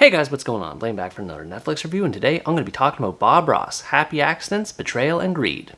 Hey guys, what's going on? Blaine back for another Netflix review, and today I'm going to be talking about Bob Ross, Happy Accidents, Betrayal, and Greed.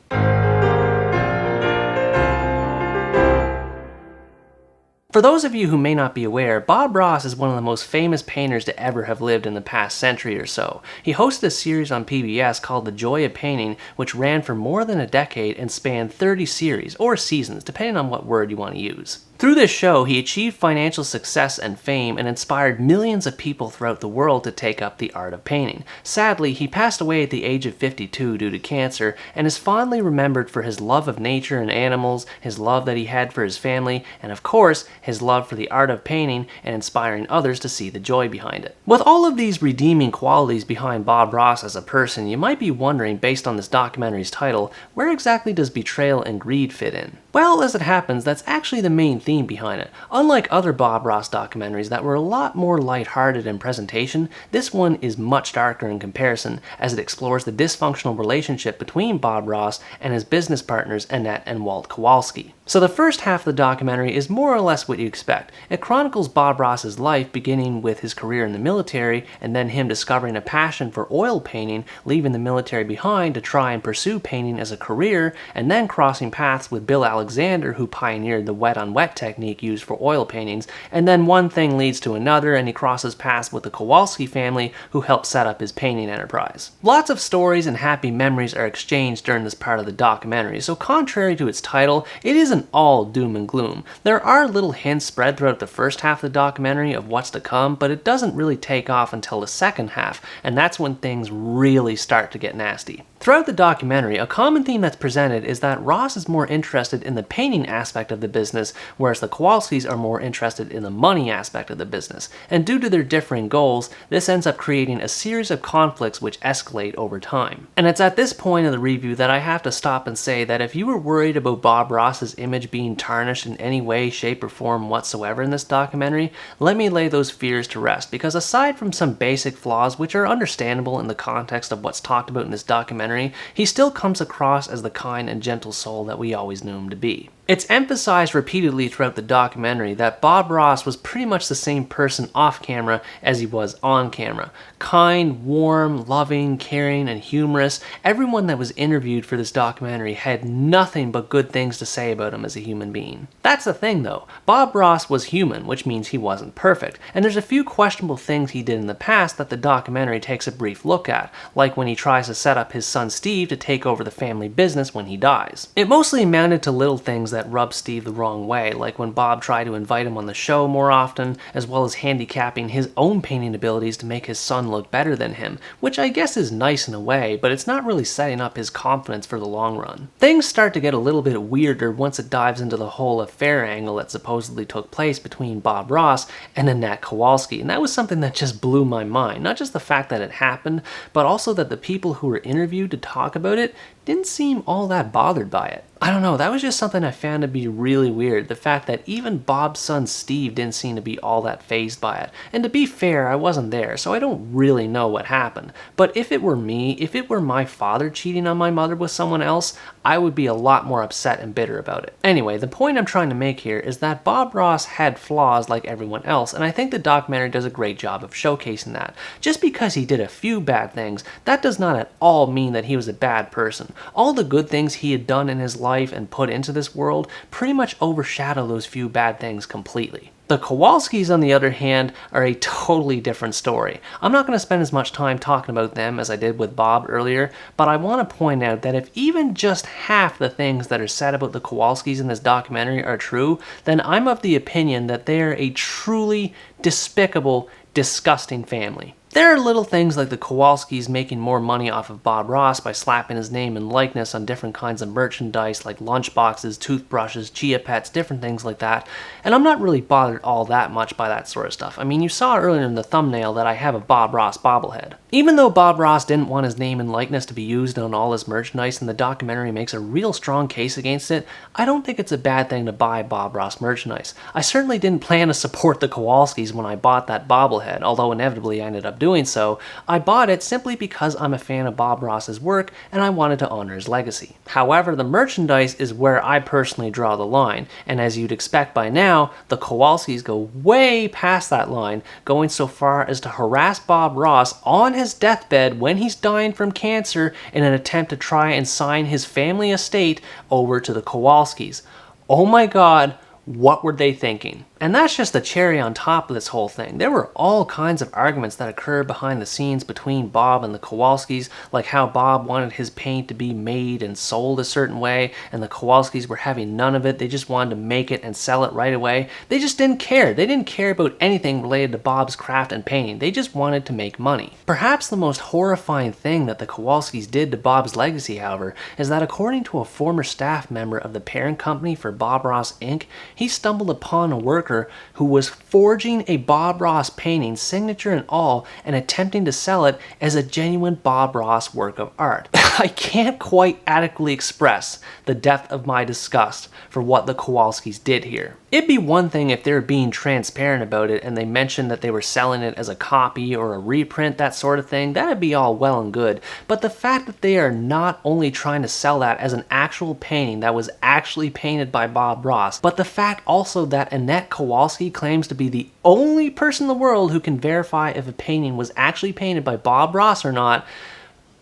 For those of you who may not be aware, Bob Ross is one of the most famous painters to ever have lived in the past century or so. He hosted a series on PBS called The Joy of Painting, which ran for more than a decade and spanned 30 series, or seasons, depending on what word you want to use. Through this show, he achieved financial success and fame and inspired millions of people throughout the world to take up the art of painting. Sadly, he passed away at the age of 52 due to cancer and is fondly remembered for his love of nature and animals, his love that he had for his family, and of course, his love for the art of painting and inspiring others to see the joy behind it. With all of these redeeming qualities behind Bob Ross as a person, you might be wondering, based on this documentary's title, where exactly does Betrayal and Greed fit in? Well, as it happens, that's actually the main theme behind it. Unlike other Bob Ross documentaries that were a lot more lighthearted in presentation, this one is much darker in comparison, as it explores the dysfunctional relationship between Bob Ross and his business partners Annette and Walt Kowalski. So the first half of the documentary is more or less what you expect. It chronicles Bob Ross's life, beginning with his career in the military, and then him discovering a passion for oil painting, leaving the military behind to try and pursue painting as a career, and then crossing paths with Bill Alexander, who pioneered the wet-on-wet technique used for oil paintings, and then one thing leads to another, and he crosses paths with the Kowalski family, who helped set up his painting enterprise. Lots of stories and happy memories are exchanged during this part of the documentary, so contrary to its title, it isn't all doom and gloom. There are little hints spread throughout the first half of the documentary of what's to come, but it doesn't really take off until the second half, and that's when things really start to get nasty. Throughout the documentary, a common theme that's presented is that Ross is more interested in the painting aspect of the business, whereas the Kowalskis are more interested in the money aspect of the business. And due to their differing goals, this ends up creating a series of conflicts which escalate over time. And it's at this point of the review that I have to stop and say that if you were worried about Bob Ross's image being tarnished in any way, shape, or form whatsoever in this documentary, let me lay those fears to rest, because aside from some basic flaws which are understandable in the context of what's talked about in this documentary, he still comes across as the kind and gentle soul that we always knew him to be. It's emphasized repeatedly throughout the documentary that Bob Ross was pretty much the same person off camera as he was on camera. Kind, warm, loving, caring, and humorous. Everyone that was interviewed for this documentary had nothing but good things to say about him as a human being. That's the thing though, Bob Ross was human, which means he wasn't perfect, and there's a few questionable things he did in the past that the documentary takes a brief look at, like when he tries to set up his son Steve to take over the family business when he dies. It mostly amounted to little things that rubbed Steve the wrong way, like when Bob tried to invite him on the show more often, as well as handicapping his own painting abilities to make his son look better than him, which I guess is nice in a way, but it's not really setting up his confidence for the long run. Things start to get a little bit weirder once it dives into the whole affair angle that supposedly took place between Bob Ross and Annette Kowalski, and that was something that just blew my mind. Not just the fact that it happened, but also that the people who were interviewed to talk about it didn't seem all that bothered by it. I don't know, that was just something I found to be really weird, the fact that even Bob's son Steve didn't seem to be all that fazed by it. And to be fair, I wasn't there, so I don't really know what happened. But if it were me, if it were my father cheating on my mother with someone else, I would be a lot more upset and bitter about it. Anyway, the point I'm trying to make here is that Bob Ross had flaws like everyone else, and I think the documentary does a great job of showcasing that. Just because he did a few bad things, that does not at all mean that he was a bad person. All the good things he had done in his life and put into this world pretty much overshadow those few bad things completely. The Kowalskis, on the other hand, are a totally different story. I'm not going to spend as much time talking about them as I did with Bob earlier, but I want to point out that if even just half the things that are said about the Kowalskis in this documentary are true, then I'm of the opinion that they are a truly despicable, disgusting family. There are little things like the Kowalskis making more money off of Bob Ross by slapping his name and likeness on different kinds of merchandise like lunchboxes, toothbrushes, Chia Pets, different things like that, and I'm not really bothered all that much by that sort of stuff. I mean, you saw earlier in the thumbnail that I have a Bob Ross bobblehead. Even though Bob Ross didn't want his name and likeness to be used on all his merchandise and the documentary makes a real strong case against it, I don't think it's a bad thing to buy Bob Ross merchandise. I certainly didn't plan to support the Kowalskis when I bought that bobblehead, although inevitably I ended up up doing so, I bought it simply because I'm a fan of Bob Ross's work and I wanted to honor his legacy. However, the merchandise is where I personally draw the line, and as you'd expect by now, the Kowalskis go way past that line, going so far as to harass Bob Ross on his deathbed when he's dying from cancer in an attempt to try and sign his family estate over to the Kowalskis. Oh my god, what were they thinking? And that's just the cherry on top of this whole thing. There were all kinds of arguments that occurred behind the scenes between Bob and the Kowalskis, like how Bob wanted his paint to be made and sold a certain way, and the Kowalskis were having none of it. They just wanted to make it and sell it right away. They just didn't care. They didn't care about anything related to Bob's craft and painting. They just wanted to make money. Perhaps the most horrifying thing that the Kowalskis did to Bob's legacy, however, is that according to a former staff member of the parent company for Bob Ross Inc., he stumbled upon a worker who was forging a Bob Ross painting, signature and all, and attempting to sell it as a genuine Bob Ross work of art. I can't quite adequately express the depth of my disgust for what the Kowalskis did here. It'd be one thing if they were being transparent about it and they mentioned that they were selling it as a copy or a reprint, that sort of thing. That'd be all well and good. But the fact that they are not only trying to sell that as an actual painting that was actually painted by Bob Ross, but the fact also that Annette Kowalski claims to be the only person in the world who can verify if a painting was actually painted by Bob Ross or not.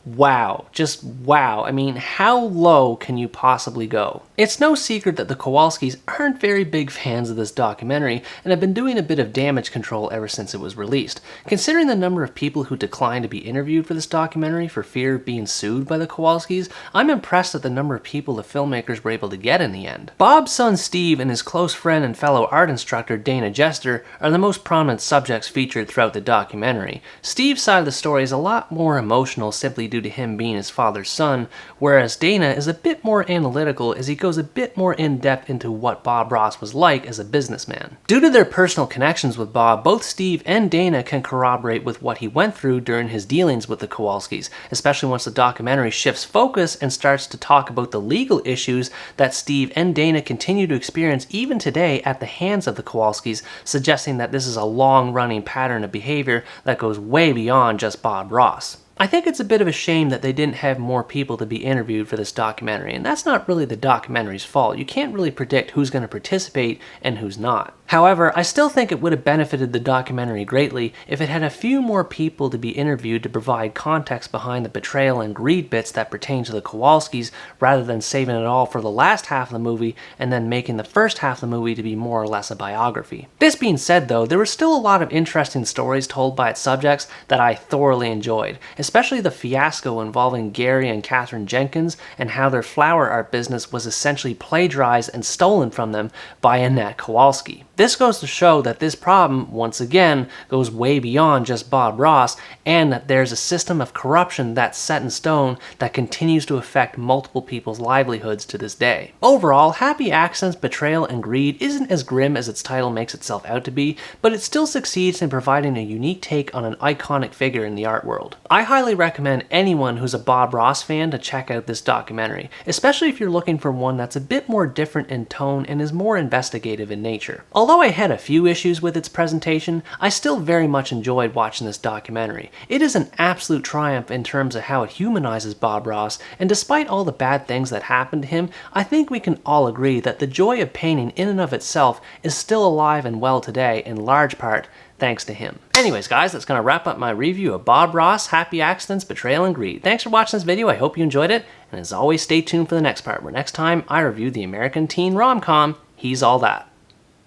Wow, just wow. I mean, how low can you possibly go? It's no secret that the Kowalskis aren't very big fans of this documentary and have been doing a bit of damage control ever since it was released. Considering the number of people who declined to be interviewed for this documentary for fear of being sued by the Kowalskis, I'm impressed at the number of people the filmmakers were able to get in the end. Bob's son Steve and his close friend and fellow art instructor Dana Jester are the most prominent subjects featured throughout the documentary. Steve's side of the story is a lot more emotional simply due to him being his father's son, whereas Dana is a bit more analytical as he goes a bit more in depth into what Bob Ross was like as a businessman. Due to their personal connections with Bob, both Steve and Dana can corroborate with what he went through during his dealings with the Kowalskis, especially once the documentary shifts focus and starts to talk about the legal issues that Steve and Dana continue to experience even today at the hands of the Kowalskis, suggesting that this is a long-running pattern of behavior that goes way beyond just Bob Ross. I think it's a bit of a shame that they didn't have more people to be interviewed for this documentary, and that's not really the documentary's fault. You can't really predict who's going to participate and who's not. However, I still think it would have benefited the documentary greatly if it had a few more people to be interviewed to provide context behind the betrayal and greed bits that pertain to the Kowalskis, rather than saving it all for the last half of the movie and then making the first half of the movie to be more or less a biography. This being said though, there were still a lot of interesting stories told by its subjects that I thoroughly enjoyed, especially the fiasco involving Gary and Catherine Jenkins and how their flower art business was essentially plagiarized and stolen from them by Annette Kowalski. This goes to show that this problem, once again, goes way beyond just Bob Ross, and that there's a system of corruption that's set in stone that continues to affect multiple people's livelihoods to this day. Overall, Happy Accidents, Betrayal and Greed isn't as grim as its title makes itself out to be, but it still succeeds in providing a unique take on an iconic figure in the art world. I highly recommend anyone who's a Bob Ross fan to check out this documentary, especially if you're looking for one that's a bit more different in tone and is more investigative in nature. Although I had a few issues with its presentation, I still very much enjoyed watching this documentary. It is an absolute triumph in terms of how it humanizes Bob Ross, and despite all the bad things that happened to him, I think we can all agree that the joy of painting in and of itself is still alive and well today, in large part thanks to him. Anyways guys, that's going to wrap up my review of Bob Ross, Happy Accidents, Betrayal and Greed. Thanks for watching this video, I hope you enjoyed it, and as always stay tuned for the next part, where next time I review the American teen rom-com, He's All That.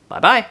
Bye bye!